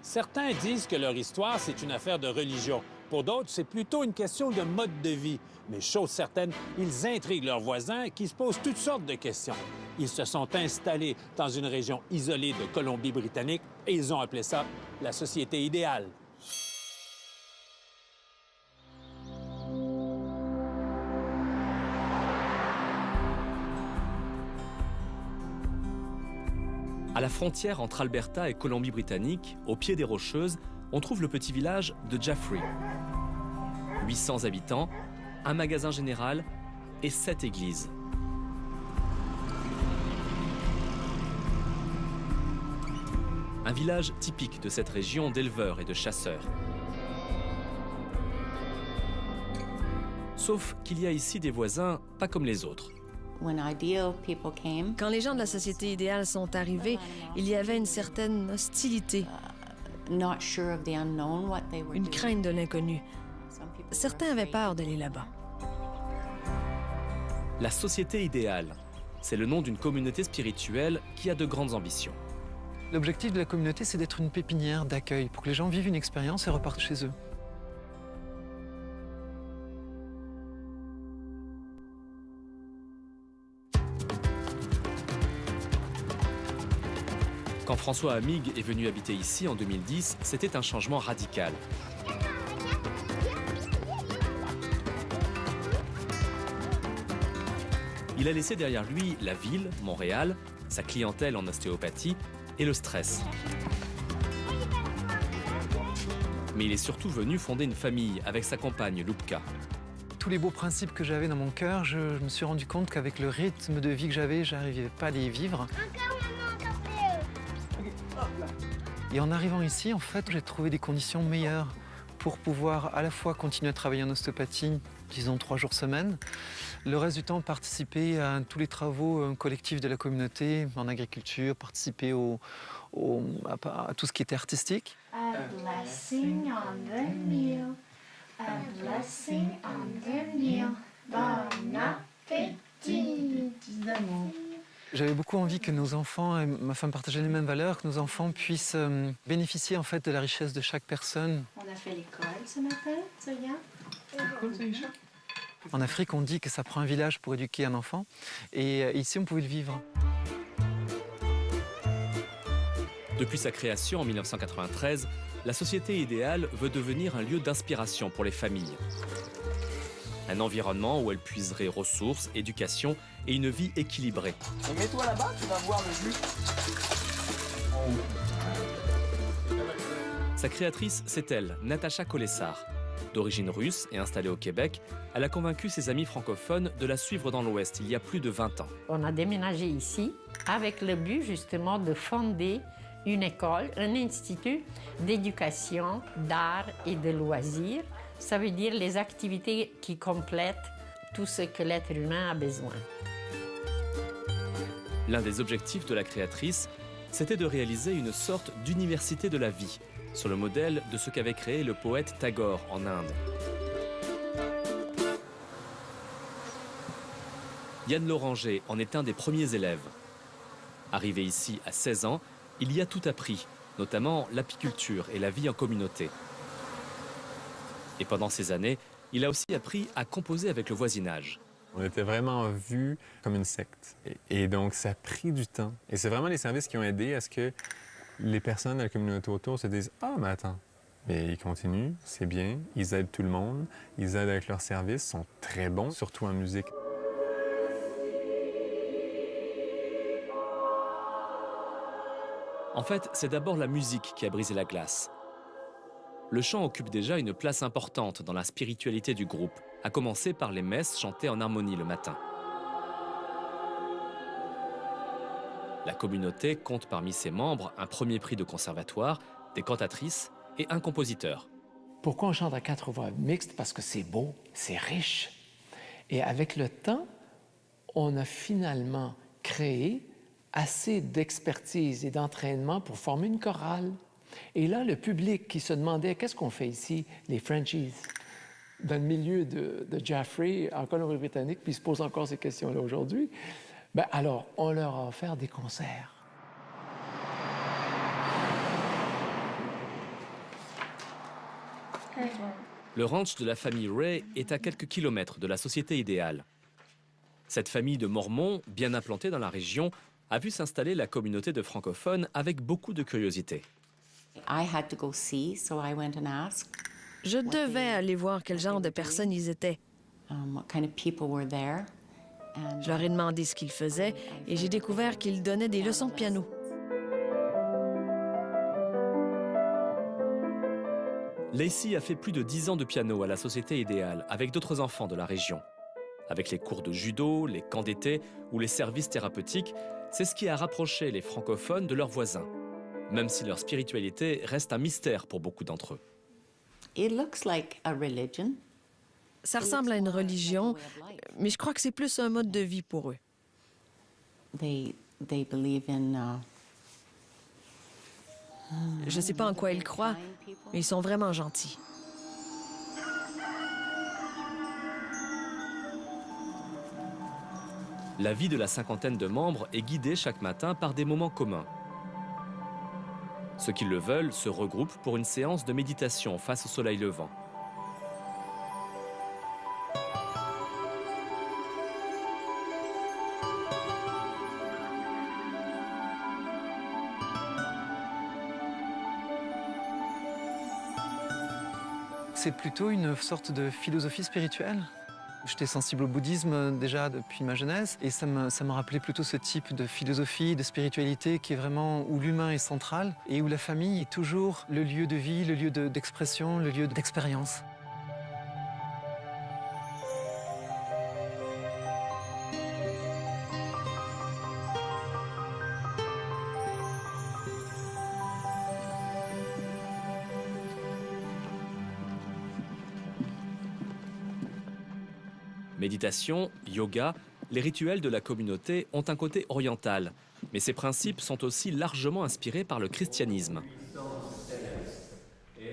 Certains disent que leur histoire, c'est une affaire de religion. Pour d'autres, c'est plutôt une question de mode de vie. Mais chose certaine, ils intriguent leurs voisins qui se posent toutes sortes de questions. Ils se sont installés dans une région isolée de Colombie-Britannique et ils ont appelé ça la société idéale. À la frontière entre Alberta et Colombie-Britannique, au pied des Rocheuses, on trouve le petit village de Jaffrey. 800 habitants, un magasin général et 7 églises. Un village typique de cette région d'éleveurs et de chasseurs. Sauf qu'il y a ici des voisins pas comme les autres. Quand les gens de la société idéale sont arrivés, il y avait une certaine hostilité, une crainte de l'inconnu. Certains avaient peur d'aller là-bas. La société idéale, c'est le nom d'une communauté spirituelle qui a de grandes ambitions. L'objectif de la communauté, c'est d'être une pépinière d'accueil pour que les gens vivent une expérience et repartent chez eux. Quand François Amig est venu habiter ici en 2010, c'était un changement radical. Il a laissé derrière lui la ville, Montréal, sa clientèle en ostéopathie et le stress. Mais il est surtout venu fonder une famille avec sa compagne, Lubka. Tous les beaux principes que j'avais dans mon cœur, je me suis rendu compte qu'avec le rythme de vie que j'avais, j'arrivais pas à les vivre. Et en arrivant ici, en fait, j'ai trouvé des conditions meilleures pour pouvoir à la fois continuer à travailler en ostéopathie, disons 3 jours semaine, le reste du temps participer à tous les travaux collectifs de la communauté, en agriculture, participer à tout ce qui était artistique. A blessing on the meal, a blessing on the meal, bon appétit. J'avais beaucoup envie que nos enfants, et ma femme partageait les mêmes valeurs, que nos enfants puissent bénéficier en fait de la richesse de chaque personne. On a fait l'école ce matin, tu regardes? En Afrique, on dit que ça prend un village pour éduquer un enfant, et ici, on pouvait le vivre. Depuis sa création en 1993, la Société idéale veut devenir un lieu d'inspiration pour les familles. Un environnement où elles puiseraient ressources, éducation et une vie équilibrée. Et mets-toi là-bas, tu vas voir le jus. Sa créatrice, c'est elle, Natacha Kolessar. D'origine russe et installée au Québec, elle a convaincu ses amis francophones de la suivre dans l'Ouest il y a plus de 20 ans. On a déménagé ici avec le but justement de fonder une école, un institut d'éducation, d'art et de loisirs. Ça veut dire les activités qui complètent tout ce que l'être humain a besoin. L'un des objectifs de la créatrice, c'était de réaliser une sorte d'université de la vie, sur le modèle de ce qu'avait créé le poète Tagore en Inde. Yann Loranger en est un des premiers élèves. Arrivé ici à 16 ans, il y a tout appris, notamment l'apiculture et la vie en communauté. Et pendant ces années, il a aussi appris à composer avec le voisinage. On était vraiment vus comme une secte. Et donc, ça a pris du temps. Et c'est vraiment les services qui ont aidé à ce que les personnes de la communauté autour se disent « Ah, mais attends, mais ils continuent, c'est bien, ils aident tout le monde, ils aident avec leurs services, sont très bons, surtout en musique. » En fait, c'est d'abord la musique qui a brisé la glace. Le chant occupe déjà une place importante dans la spiritualité du groupe, à commencer par les messes chantées en harmonie le matin. La communauté compte parmi ses membres un premier prix de conservatoire, des cantatrices et un compositeur. Pourquoi on chante à 4 voix mixtes? Parce que c'est beau, c'est riche. Et avec le temps, on a finalement créé assez d'expertise et d'entraînement pour former une chorale. Et là, le public qui se demandait qu'est-ce qu'on fait ici, les Frenchies, dans le milieu de Jaffrey, en Colombie-Britannique, puis ils se posent encore ces questions-là aujourd'hui, ben alors, on leur a offert des concerts. Le ranch de la famille Ray est à quelques kilomètres de la société idéale. Cette famille de Mormons, bien implantée dans la région, a vu s'installer la communauté de francophones avec beaucoup de curiosité. Je devais aller voir quel genre de personnes ils étaient. Je leur ai demandé ce qu'ils faisaient et j'ai découvert qu'ils donnaient des leçons de piano. Lacey a fait plus de 10 ans de piano à la Société idéale avec d'autres enfants de la région. Avec les cours de judo, les camps d'été ou les services thérapeutiques, c'est ce qui a rapproché les francophones de leurs voisins, même si leur spiritualité reste un mystère pour beaucoup d'entre eux. Ça ressemble à une religion, mais je crois que c'est plus un mode de vie pour eux. Je ne sais pas en quoi ils croient, mais ils sont vraiment gentils. La vie de la cinquantaine de membres est guidée chaque matin par des moments communs. Ceux qui le veulent se regroupent pour une séance de méditation face au soleil levant. C'est plutôt une sorte de philosophie spirituelle. J'étais sensible au bouddhisme déjà depuis ma jeunesse et ça me rappelait plutôt ce type de philosophie, de spiritualité qui est vraiment où l'humain est central et où la famille est toujours le lieu de vie, le lieu d'expression, le lieu d'expérience. Méditation, yoga, les rituels de la communauté ont un côté oriental, mais ces principes sont aussi largement inspirés par le christianisme.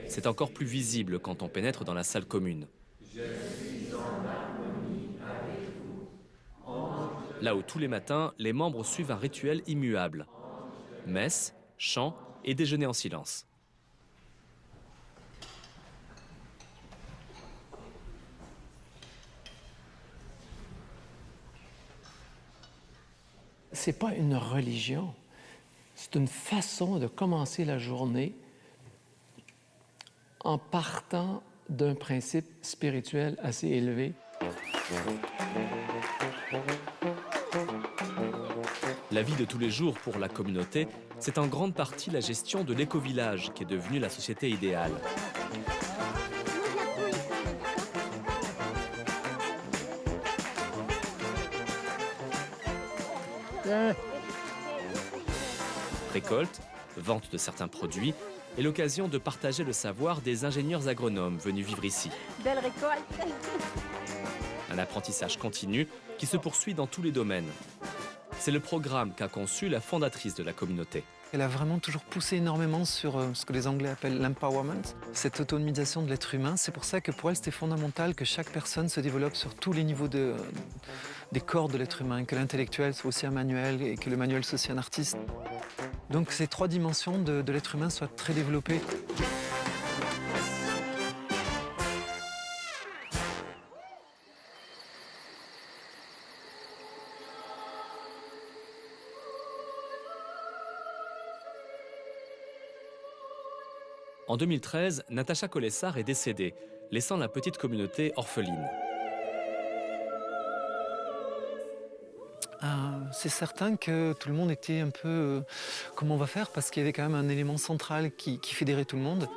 C'est encore plus visible quand on pénètre dans la salle commune. Là où tous les matins, les membres suivent un rituel immuable. Messe, chant et déjeuner en silence. Ce n'est pas une religion, c'est une façon de commencer la journée en partant d'un principe spirituel assez élevé. La vie de tous les jours pour la communauté, c'est en grande partie la gestion de l'éco-village qui est devenu la société idéale. Récolte, vente de certains produits et l'occasion de partager le savoir des ingénieurs agronomes venus vivre ici. Belle récolte! Un apprentissage continu qui se poursuit dans tous les domaines. C'est le programme qu'a conçu la fondatrice de la communauté. Elle a vraiment toujours poussé énormément sur ce que les Anglais appellent l'empowerment, cette autonomisation de l'être humain. C'est pour ça que pour elle, c'était fondamental que chaque personne se développe sur tous les niveaux des corps de l'être humain, que l'intellectuel soit aussi un manuel et que le manuel soit aussi un artiste. Donc ces trois dimensions de l'être humain soient très développées. En 2013, Natacha Kolessar est décédée, laissant la petite communauté orpheline. C'est certain que tout le monde était un peu comment on va faire, parce qu'il y avait quand même un élément central qui fédérait tout le monde.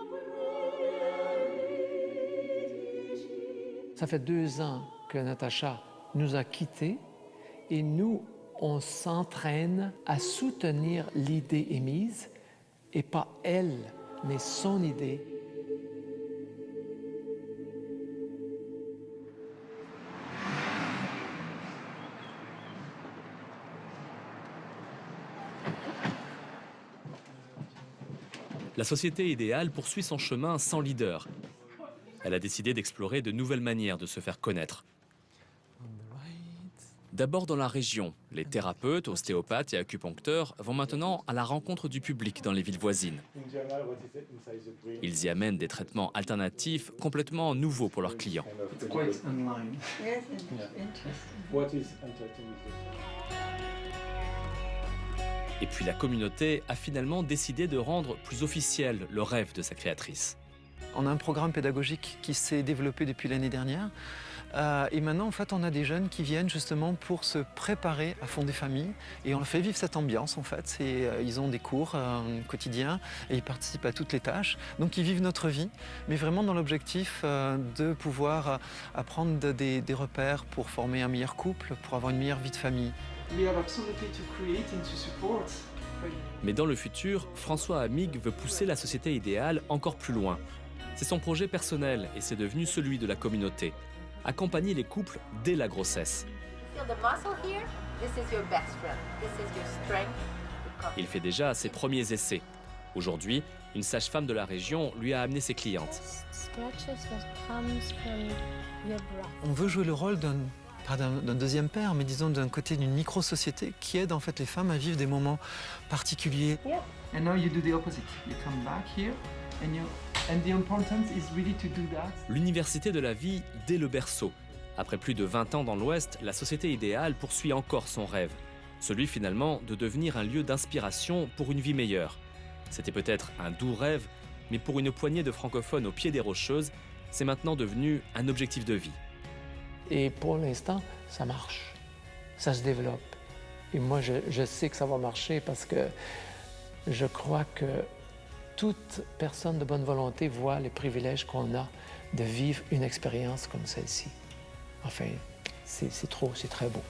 Ça fait 2 ans que Natacha nous a quittés et nous, on s'entraîne à soutenir l'idée émise et pas elle, mais son idée. La société idéale poursuit son chemin sans leader. Elle a décidé d'explorer de nouvelles manières de se faire connaître. D'abord dans la région, les thérapeutes, ostéopathes et acupuncteurs vont maintenant à la rencontre du public dans les villes voisines. Ils y amènent des traitements alternatifs complètement nouveaux pour leurs clients. Et puis la communauté a finalement décidé de rendre plus officiel le rêve de sa créatrice. On a un programme pédagogique qui s'est développé depuis l'année dernière. Et maintenant, en fait, on a des jeunes qui viennent justement pour se préparer à fonder famille. Et on leur fait vivre cette ambiance, en fait. Ils ont des cours quotidiens et ils participent à toutes les tâches. Donc, ils vivent notre vie, mais vraiment dans l'objectif de pouvoir apprendre des repères pour former un meilleur couple, pour avoir une meilleure vie de famille. Mais dans le futur, François Amig veut pousser la société idéale encore plus loin. C'est son projet personnel et c'est devenu celui de la communauté. Accompagner les couples dès la grossesse. Il fait déjà ses premiers essais. Aujourd'hui, une sage-femme de la région lui a amené ses clientes. On veut jouer le rôle pas d'un deuxième père, mais disons d'un côté d'une micro-société qui aide en fait les femmes à vivre des moments particuliers. And now you do the opposite. You come back here and the importance is really to do that. L'université de la vie dès le berceau. Après plus de 20 ans dans l'Ouest, la société idéale poursuit encore son rêve. Celui finalement de devenir un lieu d'inspiration pour une vie meilleure. C'était peut-être un doux rêve, mais pour une poignée de francophones au pied des Rocheuses, c'est maintenant devenu un objectif de vie. Et pour l'instant, ça marche. Ça se développe. Et moi, je sais que ça va marcher parce que je crois que toute personne de bonne volonté voit les privilèges qu'on a de vivre une expérience comme celle-ci. Enfin, c'est très beau.